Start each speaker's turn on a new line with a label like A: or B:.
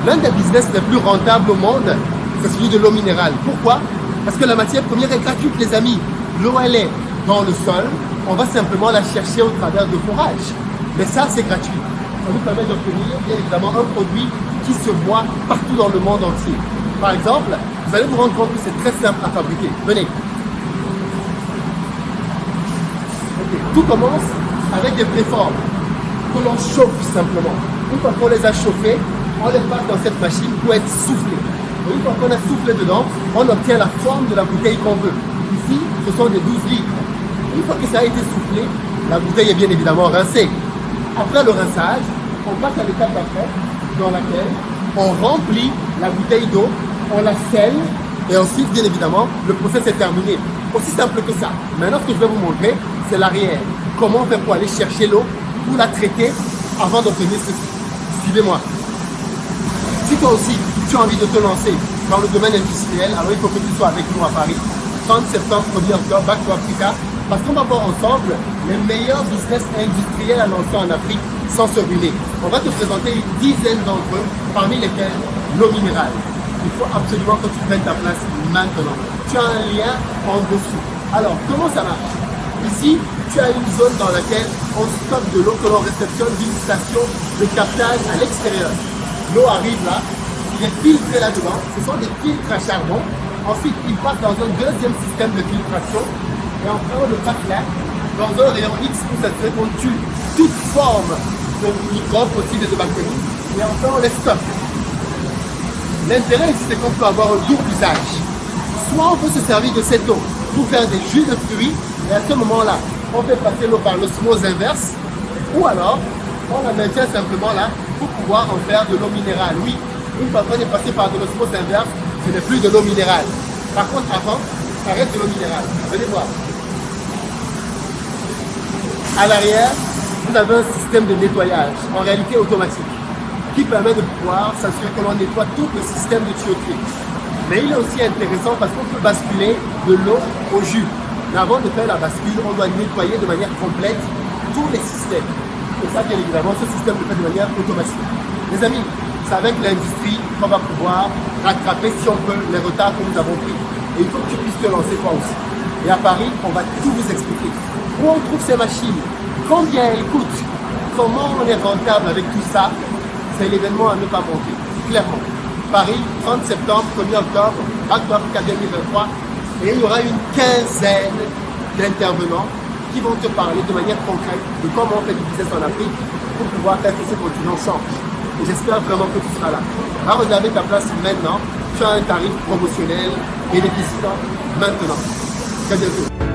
A: L'un des business les plus rentables au monde, c'est celui de l'eau minérale. Pourquoi? Parce que la matière première est gratuite, les amis. L'eau, elle est dans le sol. On va simplement la chercher au travers de forages. Mais ça, c'est gratuit. Ça nous permet d'obtenir, bien évidemment, un produit qui se voit partout dans le monde entier. Par exemple, vous allez vous rendre compte que c'est très simple à fabriquer. Venez. Okay. Tout commence avec des préformes que l'on chauffe simplement. Une fois qu'on les a chauffés, on les passe dans cette machine pour être soufflés. Une fois qu'on a soufflé dedans, on obtient la forme de la bouteille qu'on veut. Ici, ce sont des 12 litres. Une fois que ça a été soufflé, la bouteille est bien évidemment rincée. Après le rinçage, on passe à l'étape d'après, dans laquelle on remplit la bouteille d'eau, on la scelle, et ensuite, bien évidemment, le process est terminé. Aussi simple que ça. Maintenant, ce que je vais vous montrer, c'est l'arrière. Comment on fait pour aller chercher l'eau, pour la traiter, avant d'obtenir ceci. Suivez-moi. Si toi aussi, tu as envie de te lancer dans le domaine industriel, alors il faut que tu sois avec nous à Paris. 30 septembre, 1er octobre, Back to Africa. Parce qu'on va voir ensemble les meilleurs business industriels à lancer en Afrique sans se ruiner. On va te présenter une dizaine d'entre eux, parmi lesquels l'eau minérale. Il faut absolument que tu prennes ta place maintenant. Tu as un lien en dessous. Alors, comment ça marche? Ici, tu as une zone dans laquelle on stocke de l'eau que l'on réceptionne d'une station de captage à l'extérieur. L'eau arrive là, il est filtré là-dedans. Ce sont des filtres à charbon. Ensuite, il passe dans un deuxième système de filtration. Et enfin, on le passe là, dans un rayon X pour s'assurer qu'on tue toute forme de microbes possibles et de bactéries. Et enfin, on les stocke. L'intérêt ici, c'est qu'on peut avoir un double usage. Soit on peut se servir de cette eau pour faire des jus de fruits, et à ce moment-là, on fait passer l'eau par l'osmose inverse, ou alors, on la maintient simplement là pour pouvoir en faire de l'eau minérale. Oui, une fois qu'on est passé par de l'osmose inverse, ce n'est plus de l'eau minérale. Par contre, avant, ça reste de l'eau minérale. Venez voir. À l'arrière, vous avez un système de nettoyage, en réalité automatique, qui permet de pouvoir s'assurer que l'on nettoie tout le système de tuyauterie. Mais il est aussi intéressant parce qu'on peut basculer de l'eau au jus. Mais avant de faire la bascule, on doit nettoyer de manière complète tous les systèmes. Et ça, bien évidemment, ce système le fait de manière automatique. Les amis, c'est avec l'industrie qu'on va pouvoir rattraper, si on peut, les retards que nous avons pris. Et il faut que tu puisses te lancer toi aussi. Et à Paris, on va tout vous expliquer. Où on trouve ces machines, combien elles coûtent, comment on est rentable avec tout ça. C'est l'événement à ne pas manquer, clairement. Paris, 30 septembre, 1er octobre, Back to Africa 2023. Et il y aura une quinzaine d'intervenants qui vont te parler de manière concrète de comment on fait du business en Afrique pour pouvoir faire que ce continent change. Et j'espère vraiment que tu seras là. Va réserver ta place maintenant. Tu as un tarif promotionnel bénéficiant maintenant. Très bientôt.